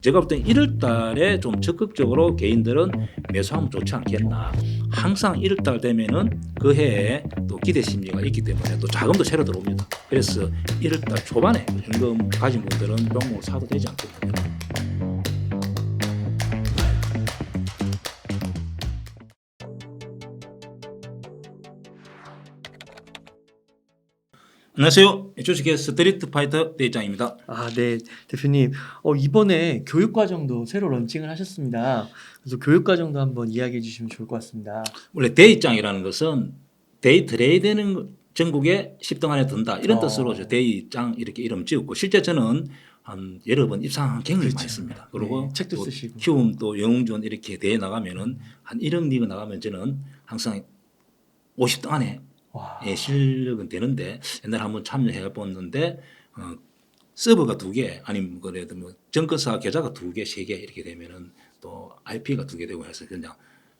제가 볼 땐 1월 달에 좀 적극적으로 개인들은 매수하면 좋지 않겠나. 항상 1월 달 되면은 그 해에 또 기대 심리가 있기 때문에 또 자금도 새로 들어옵니다. 그래서 1월 달 초반에 현금 가진 분들은 종목을 사도 되지 않겠나. 안녕하세요. 주식의 스트리트 파이터 대장입니다. 네. 대표님. 이번에 교육과정도 새로 런칭을 하셨습니다. 그래서 교육과정도 한번 이야기해 주시면 좋을 것 같습니다. 원래 데이장이라는 것은 데이 트레이드는 전국에 10등 안에 든다 이런 뜻으로 데이장 이렇게 이름 지었고 실제 저는 한 여러 번 입상한 경험이 많이 있습니다. 그리고 네, 책도 또 쓰시고. 키움 또 영웅전 이렇게 대회 나가면은 한 1억 리그 나가면 저는 항상 50등 안에 와. 실력은 되는데 옛날에 한번 참여해 봤는데 서버가 2개 아니면 그래도 뭐 정거사 계좌가 2개, 3개 이렇게 되면은 또 IP가 2개 되고 해서 그냥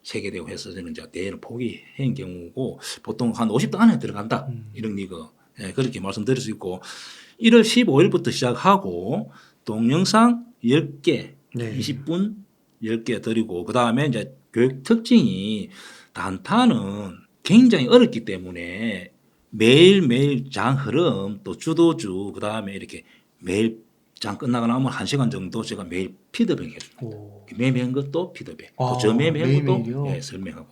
3개 되고 해서 저는 이제 대회를 포기한 경우고 보통 한 50등 안에 들어간다 이런 리그 그렇게 말씀드릴 수 있고 1월 15일부터 시작하고 동영상 10개, 네. 20분 10개 드리고 그 다음에 이제 교육 특징이 단타는 굉장히 어렵기 때문에 매일매일 장 흐름 또 주도주 그 다음에 이렇게 매일 장 끝나고 나면 1시간 정도 제가 매일 피드백 해줍니다. 매매한 것도 피드백 또 저 매매한 것도 설명하고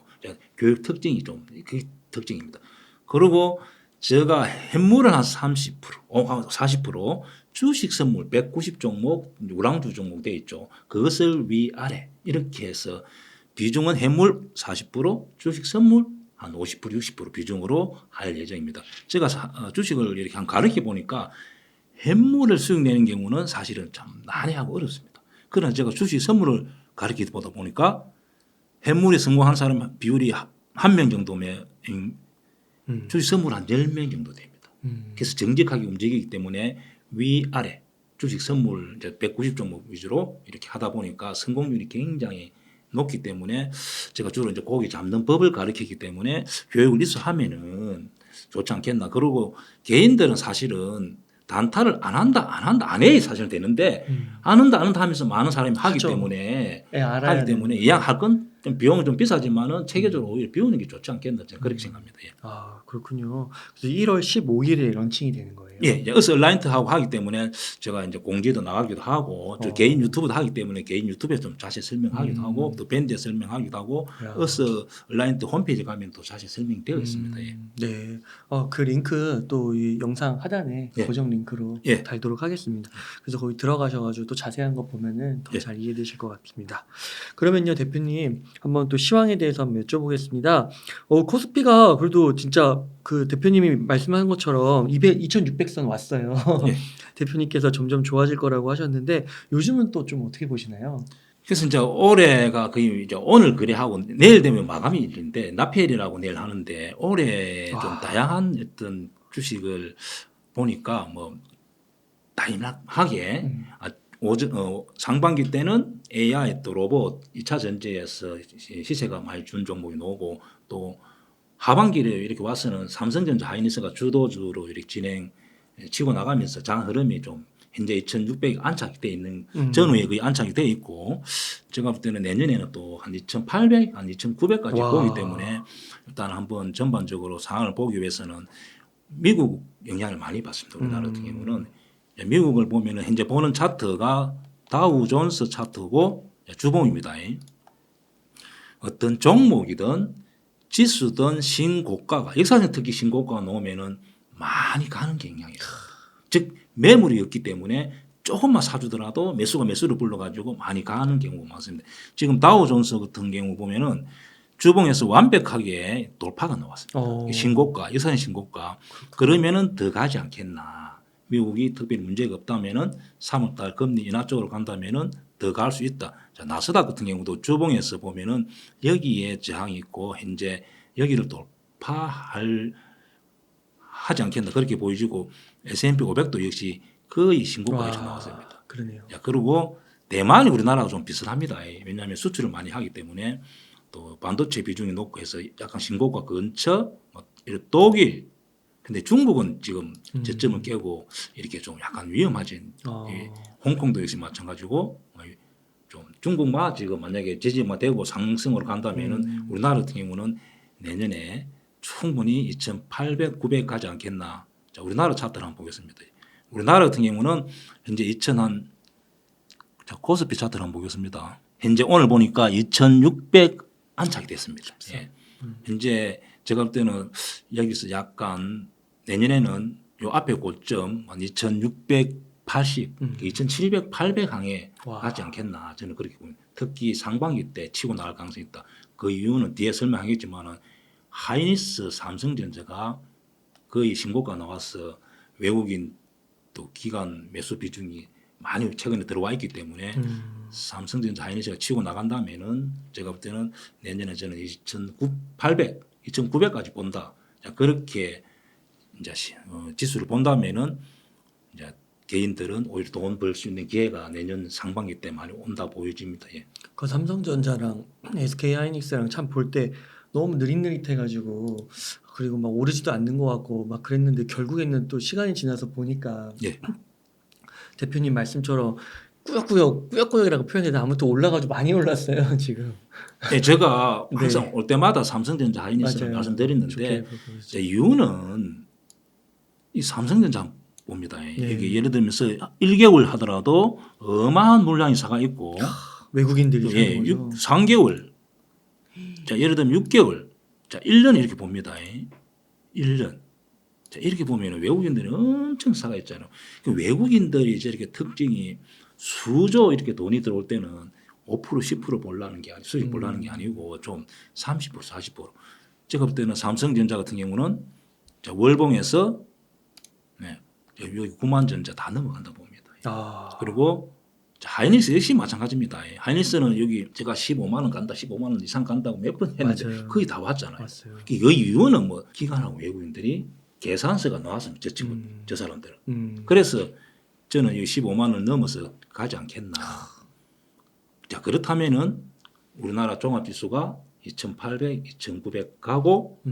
교육 특징이 좀 그 특징입니다. 그리고 제가 현물은 한 30%, 40% 주식 선물 190 종목 우량주 종목 돼 있죠. 그것을 위아래 이렇게 해서 비중은 현물 40% 주식 선물 한 50%, 60% 비중으로 할 예정입니다. 제가 주식을 이렇게 한 가르쳐 보니까 현물을 수익 내는 경우는 사실은 참 난해하고 어렵습니다. 그러나 제가 주식 선물을 가르쳐 보다 보니까 현물에 성공한 사람 비율이 1명 정도면 주식 선물 한 10명 정도 됩니다. 그래서 정직하게 움직이기 때문에 위아래 주식 선물 이제 190 종목 위주로 이렇게 하다 보니까 성공률이 굉장히 높기 때문에 제가 주로 이제 고기 잡는 법을 가르치기 때문에 교육을 이수하면은 좋지 않겠나. 그리고 개인들은 사실은 단타를 안 해야 사실은 되는데 안 한다 하면서 많은 사람이 하기 때문에 하기 때문에 이왕 할 건 좀 비용은 좀 비싸지만은 체계적으로 오히려 비우는 게 좋지 않겠나 저는 그렇게 생각합니다. 예. 그렇군요. 그래서 1월 15일에 런칭이 되는 거예요. 예, 어스 얼라이트하고 하기 때문에 제가 이제 공지도 나가기도 하고 저 개인 유튜브도 하기 때문에 개인 유튜브에 좀 자세히 설명하기도 하고 또 밴드에 설명하기도 하고 어스 얼라이트 홈페이지 가면 또 자세히 설명되어 있습니다. 예. 네. 그 링크 또 이 영상 하단에 고정 링크로 달도록 하겠습니다. 그래서 거기 들어가셔가지고 또 자세한 거 보면은 더 잘 이해되실 것 같습니다. 그러면요 대표님 한번 또 시황에 대해서 한번 여쭤보겠습니다. 코스피가 그래도 진짜 그 대표님이 말씀하신 것처럼 2,600선 왔어요. 대표님께서 점점 좋아질 거라고 하셨는데 요즘은 또 좀 어떻게 보시나요? 그래서 이제 올해가 거의 이제 오늘 거래하고 내일 되면 마감일인데 납회일이라고 내일 하는데 올해 좀 다양한 어떤 주식을 보니까 뭐 다양하게 상반기 때는 AI 또 로봇 2차 전지에서 시세가 많이 준 종목이 나오고 또 하반기에 이렇게 와서는 삼성전자 하이닉스가 주도주로 이렇게 치고 나가면서 장 흐름이 좀 현재 2,600이 안착이 돼 있는 전후에 거의 안착이 돼 있고 제가 볼 때는 내년에는 또 한 2,800, 한 2,900까지 보기 때문에 일단 한번 전반적으로 상황을 보기 위해서는 미국 영향을 많이 받습니다. 우리나라 같은 경우는 미국을 보면은 현재 보는 차트가 다우존스 차트고 주봉입니다. 어떤 종목이든 지수든 신고가가 역사적 특히 신고가가 나오면은 많이 가는 경향이에요. 즉 매물이 없기 때문에 조금만 사주더라도 매수를 불러가지고 많이 가는 경우가 많습니다. 지금 다우존스 같은 경우 보면은 주봉에서 완벽하게 돌파가 나왔습니다. 신고가, 역사적 신고가. 그러면은 더 가지 않겠나. 미국이 특별히 문제가 없다면은 3월달 금리 인하 쪽으로 간다면은 더 갈 수 있다. 자, 나스닥 같은 경우도 주봉에서 보면은 여기에 저항이 있고 현재 여기를 하지 않겠나 그렇게 보여지고 S&P 500도 역시 거의 신고가에서 나왔습니다. 그러네요. 그리고 대만이 우리나라하고 좀 비슷합니다. 왜냐하면 수출을 많이 하기 때문에 또 반도체 비중이 높고 해서 약간 신고가 근처 독일 근데 중국은 지금 저점을 깨고 이렇게 좀 약간 위험하진 홍콩도 역시 마찬가지고 중국만 지금 만약에 지지만 되고 상승으로 간다면은 우리나라 같은 경우는 내년에 충분히 2,800, 900 가지 않겠나. 자, 우리나라 차트를 한번 보겠습니다. 우리나라 같은 경우는 현재 2,000한 자, 코스피 차트를 한번 보겠습니다. 현재 오늘 보니까 2,600 안착이 됐습니다. 예. 현재 제가 볼 때는 여기서 약간 내년에는 요 앞에 고점 한 2,680, 2,700, 800 항에 가지 않겠나 저는 그렇게 봅니다. 특히 상반기 때 치고 나갈 가능성이 있다. 그 이유는 뒤에 설명하겠지만은 하이닉스 삼성전자가 거의 신고가 나와서 외국인 또 기관 매수 비중이 많이 최근에 들어와 있기 때문에 삼성전자 하이닉스가 치고 나간다면은 제가 볼 때는 내년에 저는 2,800, 2,900까지 본다. 자, 그렇게 이제 지수를 본다면은 이제 개인들은 오히려 돈 벌 수 있는 기회가 내년 상반기 때 많이 온다 보여집니다. 예. 그 삼성전자랑 SK 하이닉스랑 참 볼 때 너무 느릿느릿해가지고 그리고 막 오르지도 않는 것 같고 막 그랬는데 결국에는 또 시간이 지나서 보니까 예. 대표님 말씀처럼 꾸역꾸역이라고 표현해도 아무튼 올라가지고 많이 올랐어요 지금. 네, 제가 항상 네. 올 때마다 삼성전자 하이닉스를 맞아요. 말씀드리는데 좋게 이유는 이 삼성전자 봅니다. 네. 이게 예를 들면서 1개월 하더라도 어마한 물량이 사가 있고 외국인들이 예, 사는 거죠. 3개월 자, 예를 들면 6개월 자, 1년 이렇게 봅니다. 1년 자, 이렇게 보면 외국인들이 엄청 사가 있잖아요. 그 외국인들이 저렇게 특징이 수조 이렇게 돈이 들어올 때는 5% 10% 벌라는 게 수익 벌라는 게 아니고 좀 30% 40% 제가 볼 때는 삼성전자 같은 경우는 자, 월봉에서 네, 여기 9만 전자 다 넘어간다 봅니다. 그리고 자, 하이닉스 역시 마찬가지입니다. 하이닉스는 여기 제가 15만 원 간다, 15만 원 이상 간다고 몇 번 했는데 맞아요. 거의 다 왔잖아요. 맞아요. 그 이유는 뭐 기관하고 외국인들이 계산서가 나왔습니다. 저 친구, 저 사람들은. 그래서 저는 이 15만 원 넘어서 가지 않겠나. 자, 그렇다면은 우리나라 종합지수가 2,800, 2,900 가고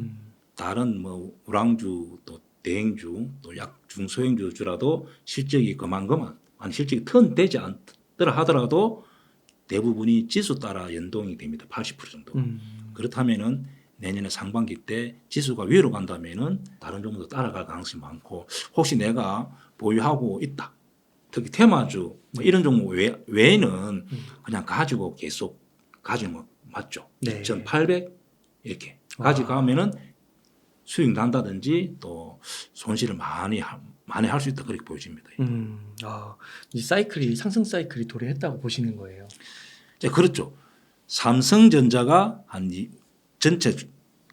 다른 뭐 우량주 또 대행주 또 약 중소형주라도 실적이 그만큼만 아니 실적이 턴 되지 않더라 하더라도 대부분이 지수 따라 연동이 됩니다. 80% 정도. 그렇다면은 내년에 상반기 때 지수가 위로 간다면은 다른 종목도 따라갈 가능성이 많고 혹시 내가 보유하고 있다. 특히 테마주 뭐 이런 종목 외에는 그냥 가지고 계속 가지는 거 맞죠. 네. 2,800 이렇게 가져가면은 수익 난다든지 또 손실을 많이 할 수 있다 그렇게 보여집니다. 이 사이클이 상승 사이클이 도래했다고 보시는 거예요. 네, 그렇죠. 삼성전자가 전체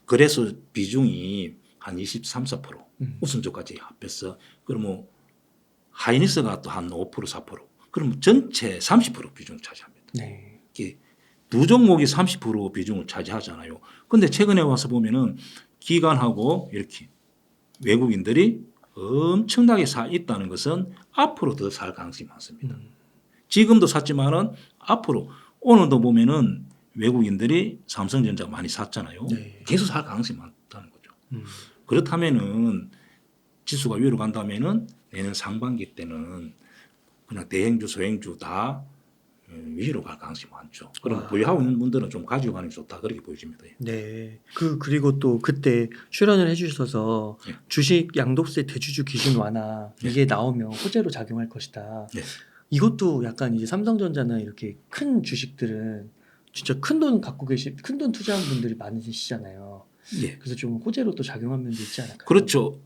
거래소 비중이 한 23, 4% 우선주까지 합해서 그러면 하이닉스가 또 한 5%, 4% 그러면 전체 30% 비중을 차지합니다. 네. 두 종목이 30% 비중을 차지하잖아요. 근데 최근에 와서 보면은 기관하고 이렇게 외국인들이 엄청나게 사 있다는 것은 앞으로 더 살 가능성이 많습니다. 지금도 샀지만은 앞으로 오늘도 보면은 외국인들이 삼성전자 많이 샀잖아요. 네. 계속 살 가능성이 많다는 거죠. 그렇다면은 지수가 위로 간다면은 내년 상반기 때는 그냥 대행주, 소행주 다 위로 갈 가능성이 많죠. 그럼 보유하고 있는 분들은 좀 가지고 가는 게 좋다 그렇게 보여집니다. 네. 그리고 또 그때 출연을 해주셔서 네. 주식 양도세 대주주 기준 완화 이게 나오면 호재로 작용할 것이다. 네. 이것도 약간 이제 삼성전자나 이렇게 큰 주식들은 진짜 큰 돈 갖고 큰 돈 투자한 분들이 많으시잖아요. 예. 그래서 좀 호재로 또 작용한 면도 있지 않을까요? 그렇죠.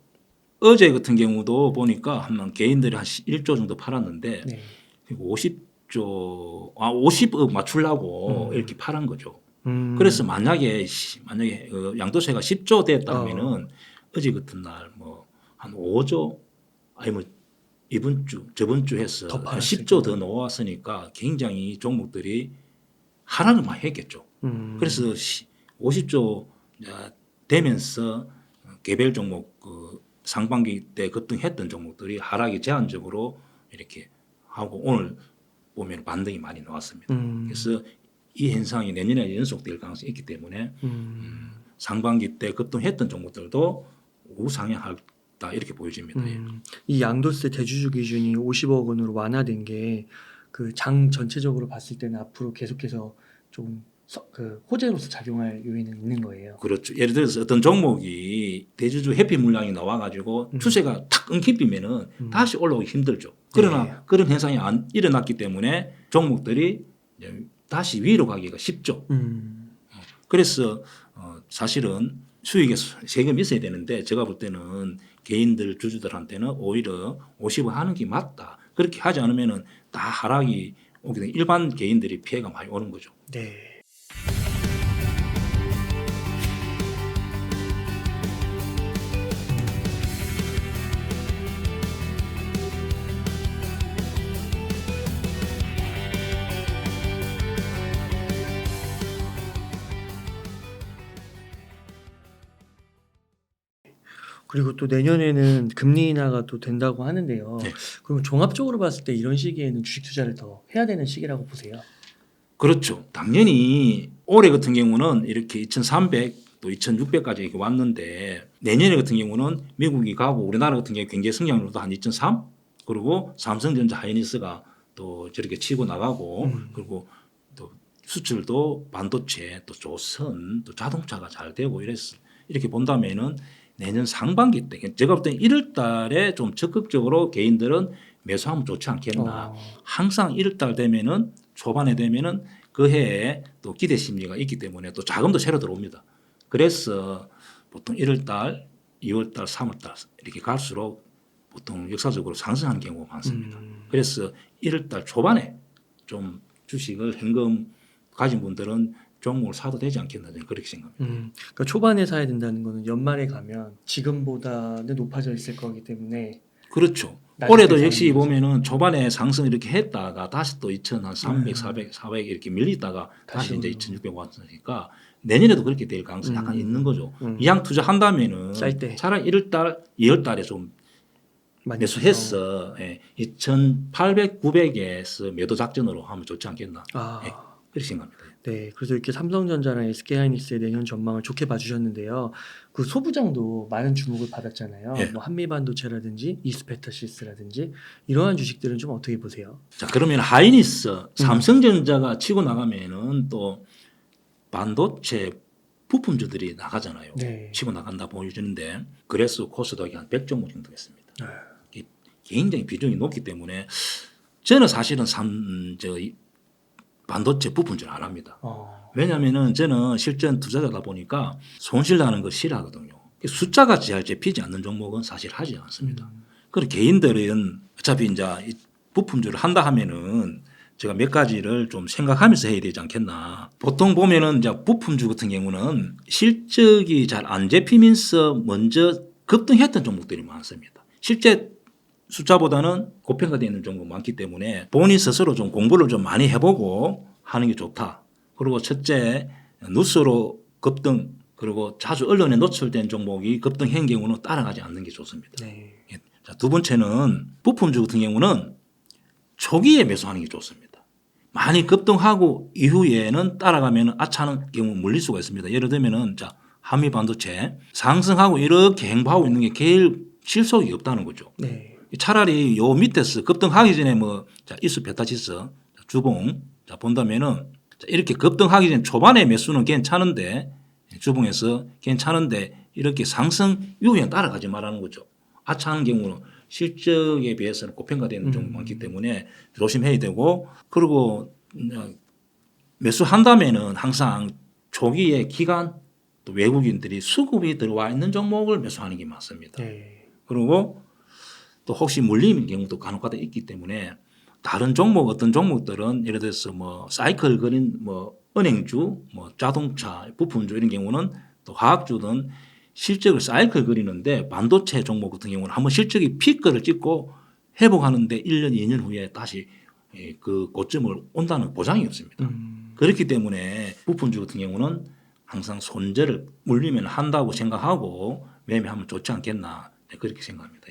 어제 같은 경우도 보니까 한 개인들이 한 1조 정도 팔았는데 네. 50억 맞추려고 이렇게 팔은 거죠. 그래서 만약에 양도세가 10조 됐다면은 어제 같은 날 뭐 한 5조 아니면 이번 주 저번 주 해서 한 10조 더 놓았으니까 굉장히 종목들이 하락을 많이 했겠죠. 그래서 50조 되면서 개별 종목 상반기 때 급등했던 종목들이 하락이 제한적으로 이렇게 하고 오늘 보면 반등이 많이 나왔습니다. 그래서 이 현상이 내년에 연속될 가능성이 있기 때문에 상반기 때 급등했던 종목들도 우상향하다 이렇게 보여집니다. 이 양도세 대주주 기준이 50억 원으로 완화된 게 그 장 전체적으로 봤을 때는 앞으로 계속해서 좀 그 호재로서 작용할 요인은 있는 거예요. 그렇죠. 예를 들어서 어떤 종목이 대주주 회피 물량이 나와가지고 추세가 탁 끊기면은 다시 올라오기 힘들죠. 그러나 네. 그런 현상이 안 일어났기 때문에 종목들이 이제 다시 위로 가기가 쉽죠. 그래서 사실은 수익에 세금이 있어야 되는데 제가 볼 때는 개인들 주주들한테는 오히려 50을 하는 게 맞다. 그렇게 하지 않으면은 다 하락이 오게 되면 일반 개인들이 피해가 많이 오는 거죠. 네. 그리고 또 내년에는 금리 인하가 또 된다고 하는데요. 네. 그럼 종합적으로 봤을 때 이런 시기에는 주식 투자를 더 해야 되는 시기라고 보세요? 그렇죠. 당연히 올해 같은 경우는 이렇게 2,300 또 2,600까지 이렇게 왔는데 내년에 같은 경우는 미국이 가고 우리나라 같은 경우 경제 성장률도 한 2.3 그리고 삼성전자 하이닉스가 또 저렇게 치고 나가고 그리고 또 수출도 반도체 또 조선 또 자동차가 잘 되고 이렇게 본다면은 내년 상반기 때 제가 볼 때는 1월 달에 좀 적극적으로 개인들은 매수하면 좋지 않겠나. 항상 1월 달 되면은 초반에 되면은 그 해에 또 기대 심리가 있기 때문에 또 자금도 새로 들어옵니다. 그래서 보통 1월 달, 2월 달, 3월 달 이렇게 갈수록 보통 역사적으로 상승하는 경우가 많습니다. 그래서 1월 달 초반에 좀 주식을 현금 가진 분들은 종목을 사도 되지 않겠나 저는 그렇게 생각합니다. 그러니까 초반에 사야 된다는 거는 연말에 가면 지금보다는 높아져 있을 거기 때문에 그렇죠. 올해도 역시 보면은 초반에 상승 이렇게 했다가 다시 또 2,300, 400, 400 이렇게 밀리다가 다시 이제 2,600 왔으니까 내년에도 그렇게 될 가능성이 약간 있는 거죠. 이왕 투자한다면은 차라리 1월 달, 2월 달에 좀 매수해서 2,800, 900에서 매도 작전으로 하면 좋지 않겠나. 그렇게 생각합니다. 네, 그래서 이렇게 삼성전자랑 SK하이닉스의 내년 전망을 좋게 봐주셨는데요. 그 소부장도 많은 주목을 받았잖아요. 뭐 한미반도체라든지 이스페타시스라든지 이러한 주식들은 좀 어떻게 보세요? 자, 그러면 하이닉스, 삼성전자가 치고 나가면은 또 반도체 부품주들이 나가잖아요. 네. 치고 나간다 보여주는데 그래서 코스닥이 한 100종목 정도 됐습니다. 굉장히 비중이 높기 때문에 저는 사실은 반도체 부품주는 안 합니다. 왜냐하면은 저는 실전 투자자다 보니까 손실 나는 거 싫어하거든요. 숫자가 잘 잡히지 않는 종목은 사실 하지 않습니다. 그리고 개인들은 어차피 이제 부품주를 한다 하면은 제가 몇 가지를 좀 생각하면서 해야 되지 않겠나. 보통 보면은 이제 부품주 같은 경우는 실적이 잘 안 잡히면서 먼저 급등했던 종목들이 많습니다. 실제 숫자보다는 고평가되어 있는 종목이 많기 때문에 본인 스스로 좀 공부를 좀 많이 해보고 하는 게 좋다. 그리고 첫째, 뉴스로 급등 그리고 자주 언론에 노출된 종목이 급등한 경우는 따라가지 않는 게 좋습니다. 네. 자, 두 번째는 부품주 같은 경우는 초기에 매수하는 게 좋습니다. 많이 급등하고 이후에는 따라가면 아차하는 경우 물릴 수가 있습니다. 예를 들면은 자, 한미 반도체 상승하고 이렇게 행보하고 있는 게 제일 실속이 없다는 거죠. 네. 차라리 요 밑에서 급등하기 전에 뭐 이스페타시스 주봉 자 본다면은 이렇게 급등하기 전에 초반에 매수는 괜찮은데 주봉에서 괜찮은데 이렇게 상승 이후에 따라가지 말라는 거죠. 아차하는 경우는 실적에 비해서는 고평가되는 종목이 많기 때문에 조심해야 되고 그리고 매수한다면은 항상 초기에 기간 또 외국인들이 수급이 들어와 있는 종목을 매수하는 게 맞습니다. 네. 그리고 또 혹시 물리는 경우도 간혹가다 있기 때문에 다른 종목 어떤 종목들은 예를 들어서 뭐 사이클 그린 뭐 은행주 뭐 자동차 부품주 이런 경우는 또 화학주든 실적을 사이클 그리는데 반도체 종목 같은 경우는 한번 실적이 피크를 찍고 회복하는데 1년 2년 후에 다시 그 고점을 온다는 보장이 없습니다. 그렇기 때문에 부품주 같은 경우는 항상 손절을 물리면 한다고 생각하고 매매하면 좋지 않겠나 그렇게 생각합니다.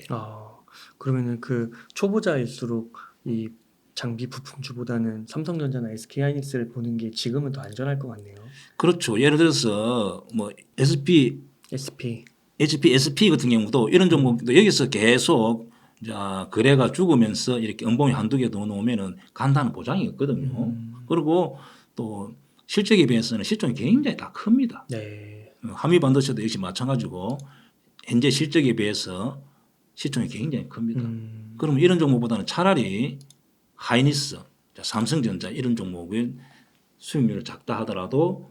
그러면은 그 초보자일수록 이 장비 부품주보다는 삼성전자나 SK하이닉스를 보는 게 지금은 더 안전할 것 같네요. 그렇죠. 예를 들어서 뭐 HP SP 같은 경우도 이런 종목도 여기서 계속 자, 거래가 죽으면서 이렇게 은봉이 한두 개 더 놓으면은 간다는 보장이 없거든요. 그리고 또 실적에 비해서는 시총이 굉장히 다 큽니다. 네. 한미 반도체도 역시 마찬가지고 현재 실적에 비해서 시총이 굉장히 큽니다. 그러면 이런 종목보다는 차라리 하이닉스, 삼성전자 이런 종목의 수익률이 작다 하더라도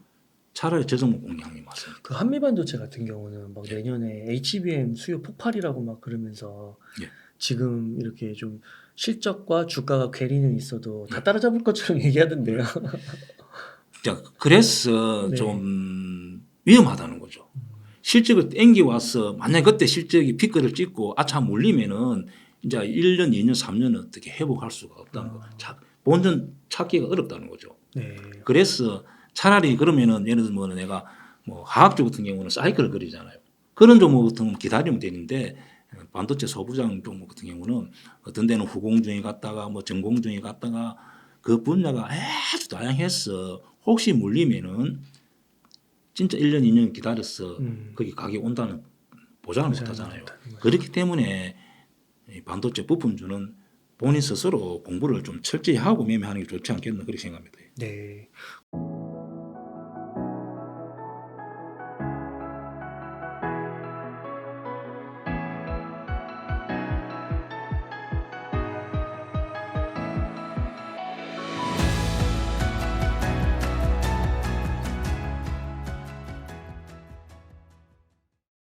차라리 저 종목 공략이 맞습니다. 그 한미반도체 같은 경우는 막 내년에 HBM 수요 폭발이라고 막 그러면서 예. 지금 이렇게 좀 실적과 주가가 괴리는 있어도 다 따라잡을 것처럼 얘기하던데요. 자, 그래서 네. 좀 위험하다는 거죠. 실적을 땡기 와서 만약 그때 실적이 피크를 찍고 아차 몰리면은 이제 1년, 2년, 3년은 어떻게 회복할 수가 없다는 거. 본전 찾기가 어렵다는 거죠. 네. 그래서 차라리 그러면은 예를 들면 내가 뭐 화학주 같은 경우는 사이클을 그리잖아요. 그런 종목 같은 경우는 기다리면 되는데 반도체 소부장 종목 같은 경우는 어떤 데는 후공정이 갔다가 뭐 전공정이 갔다가 그 분야가 아주 다양해서 혹시 물리면은 진짜 1년, 2년 기다려서 거기 가격이 온다는 보장을 못 하잖아요. 그렇기 때문에 이 반도체 부품주는 본인 스스로 공부를 좀 철저히 하고 매매하는 게 좋지 않겠나 그렇게 생각합니다. 네.